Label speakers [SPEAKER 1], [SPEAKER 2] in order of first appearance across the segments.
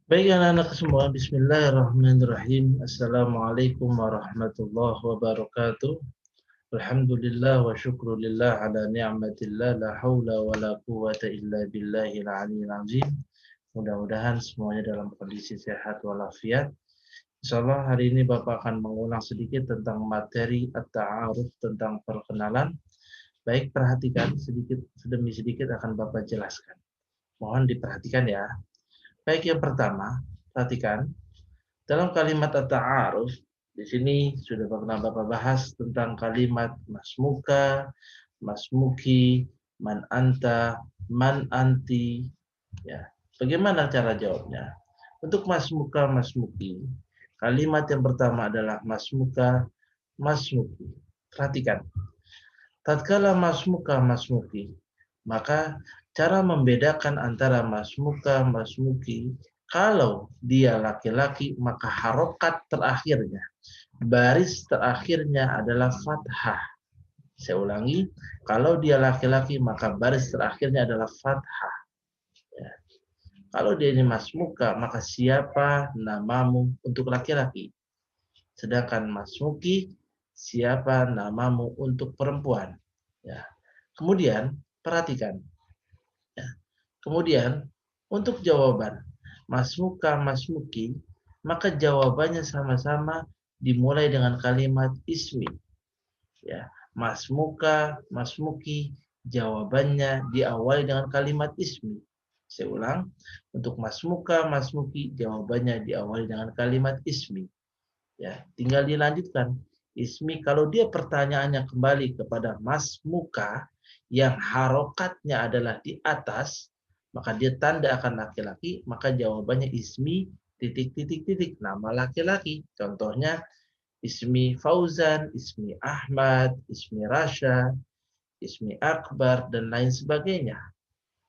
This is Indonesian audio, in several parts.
[SPEAKER 1] Baik anak-anak semua, bismillahirrahmanirrahim. Assalamualaikum warahmatullahi wabarakatuh. Alhamdulillah wa syukrulillah ala ni'matillah la haula wa la quwata illa billahil aliyyil azim. Mudah-mudahan semuanya dalam kondisi sehat walafiat. Insyaallah hari ini Bapak akan mengulang sedikit tentang materi at-ta'aruf, tentang perkenalan. Baik, perhatikan sedikit demi sedikit akan Bapak jelaskan. Mohon diperhatikan ya. Baik, yang pertama, perhatikan dalam kalimat at-ta'aruf, di sini sudah pernah Bapak bahas tentang kalimat masmuka, masmuki, man anta, man anti. Ya, bagaimana cara jawabnya? Untuk masmuka, masmuki, kalimat yang pertama adalah masmuka, masmuki. Perhatikan, tatkala masmuka, masmuki, maka cara membedakan antara masmuka, masmuki, kalau dia laki-laki maka harokat terakhirnya, baris terakhirnya adalah fathah. Saya ulangi, kalau dia laki-laki maka baris terakhirnya adalah fathah. Ya. Kalau dia ini masmuka maka siapa namamu untuk laki-laki. Sedangkan masmuki siapa namamu untuk perempuan. Ya. Kemudian perhatikan. Ya. Kemudian untuk jawaban masmuka masmuki, maka jawabannya sama-sama dimulai dengan kalimat ismi. Ya, masmuka masmuki jawabannya diawali dengan kalimat ismi. Saya ulang, untuk masmuka masmuki jawabannya diawali dengan kalimat ismi. Ya, tinggal dilanjutkan. Ismi kalau dia pertanyaannya kembali kepada masmuka yang harokatnya adalah di atas, maka dia tanda akan laki-laki, maka jawabannya ismi titik titik titik nama laki-laki. Contohnya ismi Fauzan, ismi Ahmad, ismi Rasha, ismi Akbar dan lain sebagainya.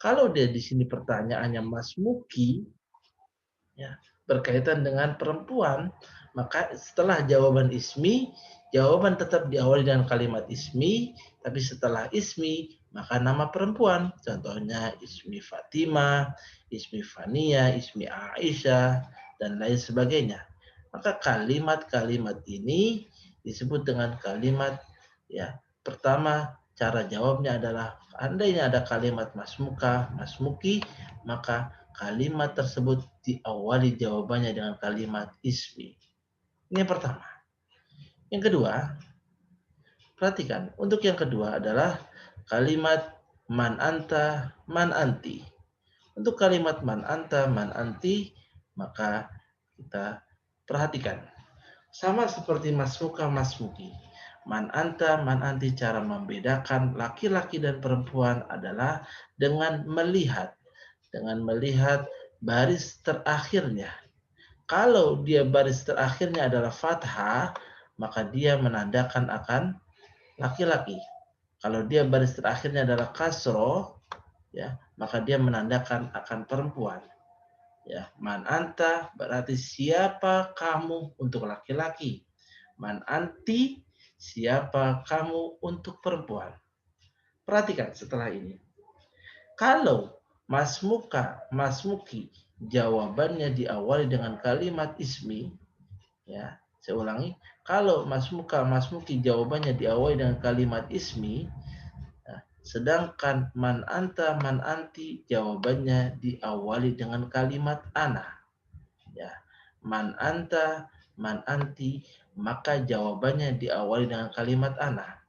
[SPEAKER 1] Kalau dia di sini pertanyaannya masmuki, ya, berkaitan dengan perempuan, maka setelah jawaban ismi, jawaban tetap diawali dengan kalimat ismi, tapi setelah ismi, maka nama perempuan. Contohnya ismi Fatimah, ismi Fania, ismi Aisyah, dan lain sebagainya. Maka kalimat-kalimat ini disebut dengan kalimat, ya, pertama cara jawabnya adalah andainya ada kalimat masmuka, masmuki, maka kalimat tersebut diawali jawabannya dengan kalimat ismi. Ini yang pertama. Yang kedua, perhatikan. Untuk yang kedua adalah kalimat man anta, man anti. Untuk kalimat man anta, man anti, maka kita perhatikan. Sama seperti masmuka, masmuki. Man anta, man anti, cara membedakan laki-laki dan perempuan adalah dengan melihat. Dengan melihat baris terakhirnya. Kalau dia baris terakhirnya adalah fathah, maka dia menandakan akan laki-laki. Kalau dia baris terakhirnya adalah kasroh, ya, maka dia menandakan akan perempuan. Ya, man anta berarti siapa kamu untuk laki-laki. Man anti siapa kamu untuk perempuan. Perhatikan setelah ini. Kalau masmuka, masmuki jawabannya diawali dengan kalimat ismi, ya, saya ulangi, kalau masmuka, masmuki jawabannya diawali dengan kalimat ismi, ya, sedangkan man anta, man anti jawabannya diawali dengan kalimat ana, ya, man anta, man anti, maka jawabannya diawali dengan kalimat ana.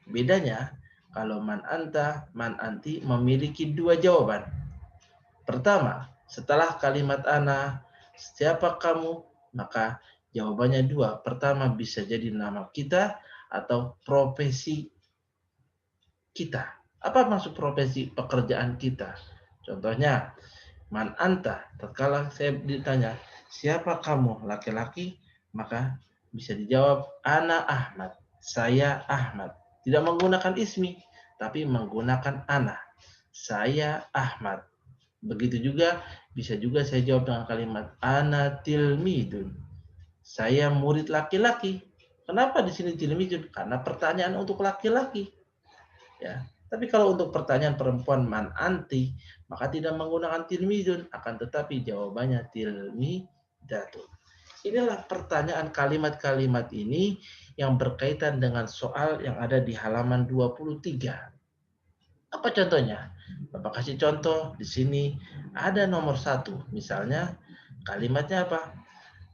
[SPEAKER 1] Bedanya, kalau man anta, man anti memiliki dua jawaban. Pertama, setelah kalimat ana, siapa kamu? Maka jawabannya dua. Pertama bisa jadi nama kita atau profesi kita. Apa maksud profesi pekerjaan kita? Contohnya, man anta. Tatkala saya ditanya, siapa kamu? Laki-laki, maka bisa dijawab, ana Ahmad. Saya Ahmad. Tidak menggunakan ismi, tapi menggunakan ana. Saya Ahmad. Begitu juga bisa juga saya jawab dengan kalimat ana tilmidun. Saya murid laki-laki. Kenapa di sini tilmidun? Karena pertanyaan untuk laki-laki. Ya. Tapi kalau untuk pertanyaan perempuan man anti, maka tidak menggunakan tilmidun, akan tetapi jawabannya tilmidatun. Inilah pertanyaan kalimat-kalimat ini yang berkaitan dengan soal yang ada di halaman 23. Apa contohnya? Bapak kasih contoh di sini ada nomor 1. Misalnya kalimatnya apa?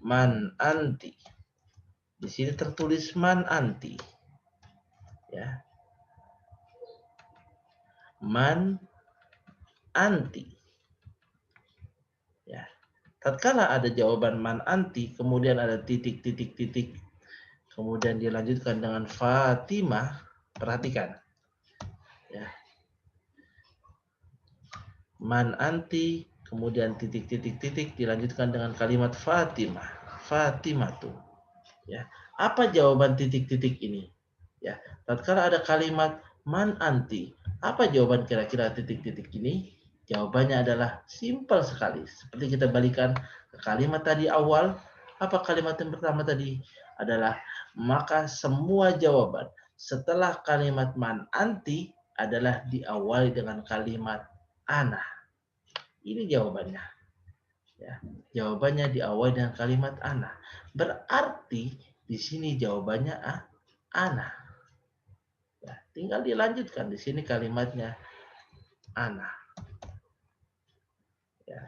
[SPEAKER 1] Man anti. Di sini tertulis man anti. Ya. Man anti. Ya. Tatkala ada jawaban man anti, kemudian ada titik, kemudian dilanjutkan dengan Fatimah, perhatikan. Ya. Man anti, kemudian titik, dilanjutkan dengan kalimat Fatimah. Fatimatu. Ya. Apa jawaban titik ini? Ya, tatkala ada kalimat man anti, apa jawaban kira-kira titik ini? Jawabannya adalah simpel sekali. Seperti kita balikan ke kalimat tadi awal, apa kalimat yang pertama tadi? Adalah maka semua jawaban setelah kalimat man anti adalah diawali dengan kalimat ana. Ini jawabannya. Ya, jawabannya diawali dengan kalimat ana. Berarti di sini jawabannya ana. Ya, tinggal dilanjutkan di sini kalimatnya ana. Ya.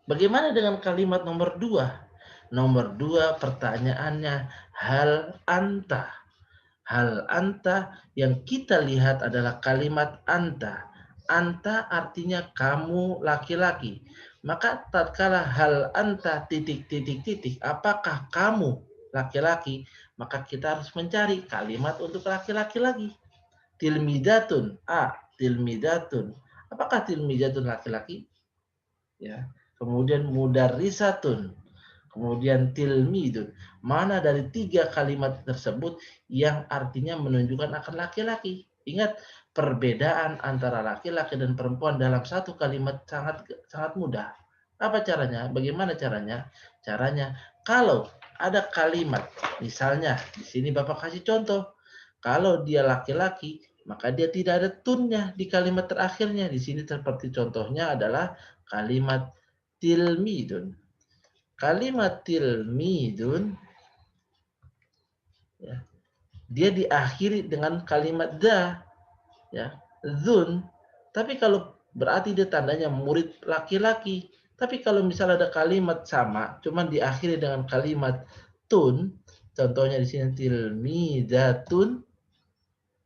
[SPEAKER 1] Bagaimana dengan kalimat nomor 2? Nomor 2 pertanyaannya hal anta. Hal anta yang kita lihat adalah kalimat anta. Anta artinya kamu laki-laki. Maka tatkala hal anta titik, apakah kamu laki-laki? Maka kita harus mencari kalimat untuk laki-laki lagi. Tilmidatun, tilmidatun. Apakah tilmidatun laki-laki? Ya. Kemudian mudarrisatun. Kemudian tilmidun. Mana dari 3 kalimat tersebut yang artinya menunjukkan akan laki-laki? Ingat, perbedaan antara laki-laki dan perempuan dalam satu kalimat sangat mudah. Apa caranya? Bagaimana caranya? Caranya, kalau ada kalimat, misalnya di sini Bapak kasih contoh, kalau dia laki-laki, maka dia tidak ada tunnya di kalimat terakhirnya. Di sini seperti contohnya adalah kalimat tilmidun. Kalimat tilmidun ya, dia diakhiri dengan kalimat da, ya, zun. Tapi kalau berarti dia tandanya murid laki-laki. Tapi kalau misalnya ada kalimat sama, cuman diakhiri dengan kalimat tun, contohnya di sini tilmidatun,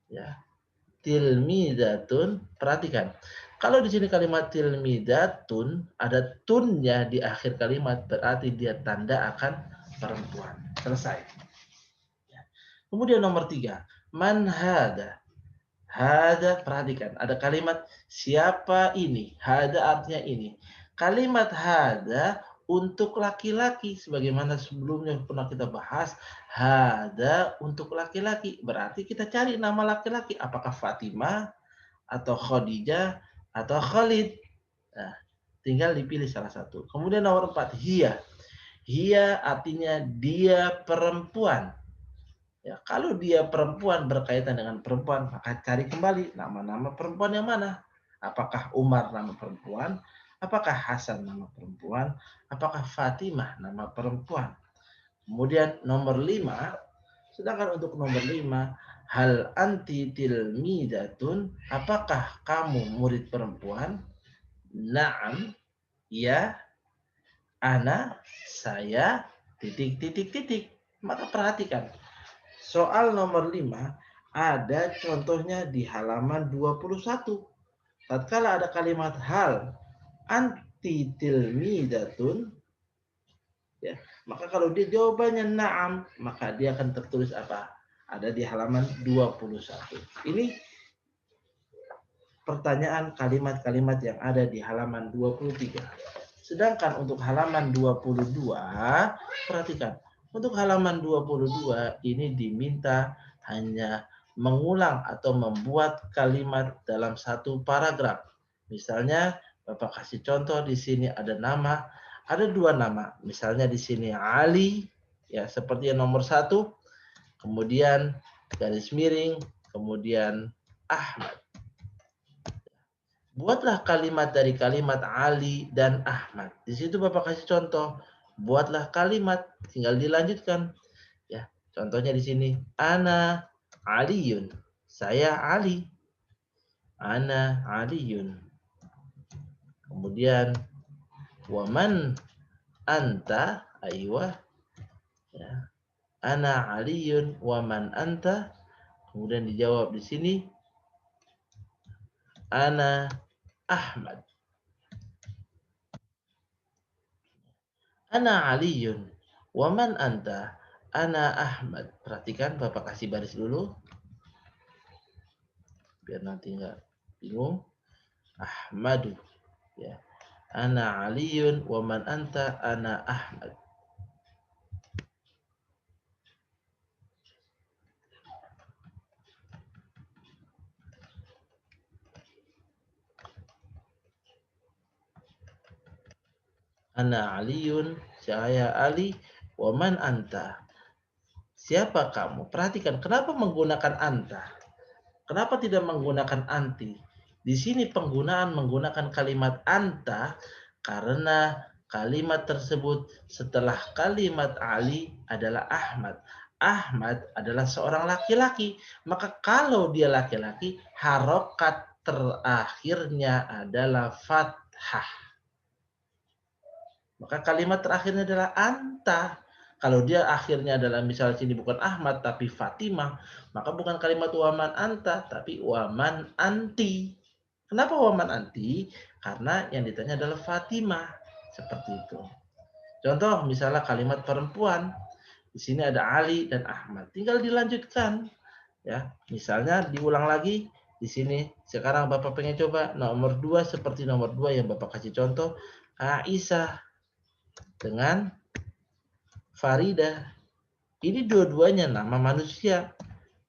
[SPEAKER 1] ya, tilmidatun. Perhatikan, kalau di sini kalimat tilmidatun ada tunnya di akhir kalimat, berarti dia tanda akan perempuan. Selesai. Kemudian nomor 3, man hada. Hada, perhatikan, ada kalimat siapa ini. Hada artinya ini. Kalimat hada untuk laki-laki, sebagaimana sebelumnya pernah kita bahas, hada untuk laki-laki. Berarti kita cari nama laki-laki, apakah Fatimah atau Khadijah atau Khalid. Nah, tinggal dipilih salah satu. Kemudian nomor 4, hiya. Hiya artinya dia perempuan. Ya, kalau dia perempuan berkaitan dengan perempuan, maka cari kembali nama-nama perempuan yang mana. Apakah Umar nama perempuan? Apakah Hasan nama perempuan? Apakah Fatimah nama perempuan? Kemudian nomor 5, sedangkan untuk nomor 5, hal anti tilmidatun, apakah kamu murid perempuan? Naam, ya, ana, saya, Maka perhatikan, soal nomor 5 ada contohnya di halaman 21. Tatkala ada kalimat hal anti tilmidatun, ya, maka kalau dia jawabannya na'am, maka dia akan tertulis apa? Ada di halaman 21. Ini pertanyaan kalimat-kalimat yang ada di halaman 23. Sedangkan untuk halaman 22, perhatikan, untuk halaman 22 ini diminta hanya mengulang atau membuat kalimat dalam satu paragraf. Misalnya, Bapak kasih contoh di sini ada nama, ada 2 nama. Misalnya di sini Ali, ya seperti yang nomor 1, kemudian garis miring, kemudian Ahmad. Buatlah kalimat dari kalimat Ali dan Ahmad. Di situ Bapak kasih contoh. Buatlah kalimat, tinggal dilanjutkan. Ya, contohnya di sini. Ana Aliyun. Saya Ali. Ana Aliyun. Kemudian waman anta, aywa. Ya. Ana Aliyun waman anta. Kemudian dijawab di sini. Ana Ahmad. Ana Aliyun. Waman anta? Ana Ahmad. Perhatikan, Bapak kasih baris dulu. Biar nanti nggak bingung. Ahmadu. Ya. Ana Aliyun. Waman anta? Ana Ahmad. Ana Aliyun. Saya Ali. Waman anta? Siapa kamu? Perhatikan, kenapa menggunakan anta? Kenapa tidak menggunakan anti? Di sini penggunaan menggunakan kalimat anta karena kalimat tersebut setelah kalimat Ali adalah Ahmad. Ahmad adalah seorang laki-laki. Maka kalau dia laki-laki, harokat terakhirnya adalah fathah. Maka kalimat terakhirnya adalah anta. Kalau dia akhirnya adalah misalnya sini bukan Ahmad tapi Fatimah, maka bukan kalimat waman anta tapi waman anti. Kenapa waman anti? Karena yang ditanya adalah Fatimah. Seperti itu. Contoh misalnya kalimat perempuan. Di sini ada Ali dan Ahmad. Tinggal dilanjutkan. Ya, misalnya diulang lagi di sini. Sekarang Bapak pengen coba nomor 2 seperti nomor 2 yang Bapak kasih contoh. Aisyah dengan Farida. Ini dua-duanya nama manusia.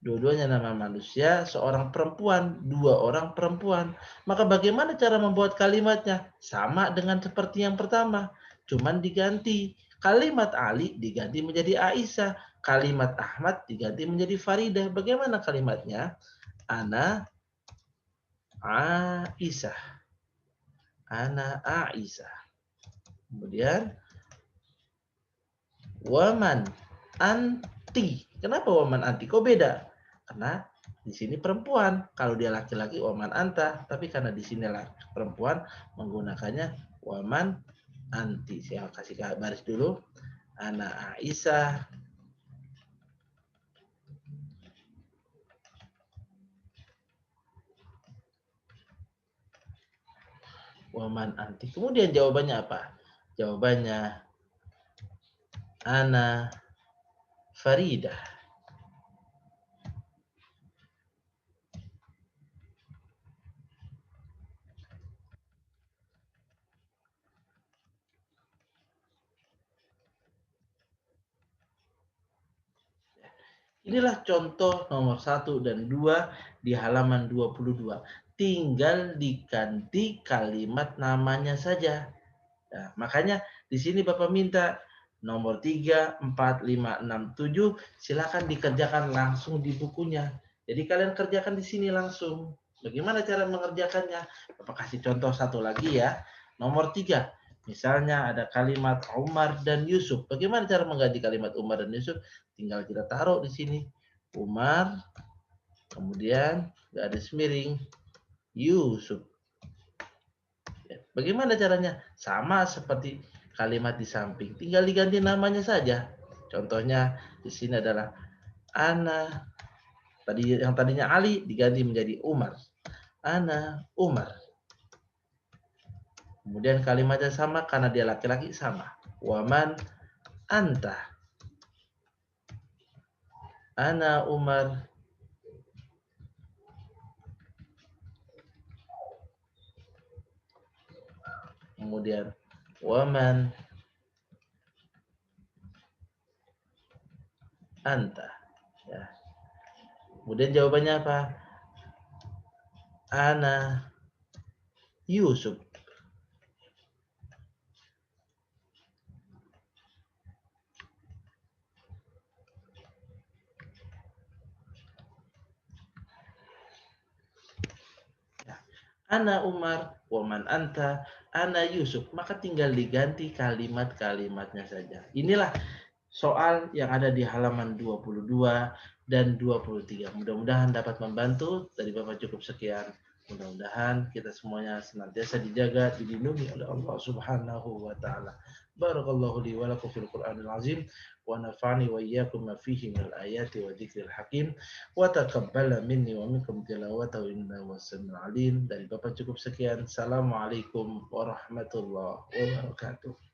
[SPEAKER 1] Dua-duanya nama manusia, seorang perempuan, dua orang perempuan. Maka bagaimana cara membuat kalimatnya? Sama dengan seperti yang pertama. Cuman diganti. Kalimat Ali diganti menjadi Aisyah. Kalimat Ahmad diganti menjadi Farida. Bagaimana kalimatnya? Ana Aisyah. Ana Aisyah. Kemudian waman anti. Kenapa waman anti? Kok beda? Karena di sini perempuan. Kalau dia laki-laki waman anta, tapi karena di sini perempuan menggunakannya waman anti. Saya kasih baris dulu. Ana Aisyah. Waman anti. Kemudian jawabannya apa? Jawabannya Ana Faridah. Inilah contoh nomor 1 dan 2 di halaman 22. Tinggal diganti kalimat namanya saja. Nah, makanya di sini Bapak minta nomor 3, 4, 5, 6, 7 silakan dikerjakan langsung di bukunya. Jadi kalian kerjakan di sini langsung. Bagaimana cara mengerjakannya? Bapak kasih contoh satu lagi ya. Nomor 3, misalnya ada kalimat Umar dan Yusuf. Bagaimana cara mengganti kalimat Umar dan Yusuf? Tinggal kita taruh di sini. Umar, kemudian garis miring, Yusuf. Bagaimana caranya? Sama seperti kalimat di samping. Tinggal diganti namanya saja. Contohnya di sini adalah Ana. Yang tadinya Ali diganti menjadi Umar. Ana Umar. Kemudian kalimatnya sama karena dia laki-laki sama. Waman anta. Ana Umar. Kemudian waman anta. Ya. Kemudian jawabannya apa? Ana Yusuf. ana Umar, wa man anta, ana Yusuf. Maka tinggal diganti kalimat-kalimatnya saja. Inilah soal yang ada di halaman 22 dan 23. Mudah-mudahan dapat membantu. Dari Bapak cukup sekian. Mudah-mudahan kita semuanya senantiasa dijaga, dilindungi oleh Allah Subhanahu wa taala. Barakallahu li wa lakum fil Qur'anil azim wa nafa'ani wa iyyakum ma fihi minal ayati wa dzikril hakim wa taqabbala minni wa minkum tilawatahu innahu was-sami'ul alim. Dari Bapak cukup sekian. Assalamualaikum warahmatullahi wabarakatuh.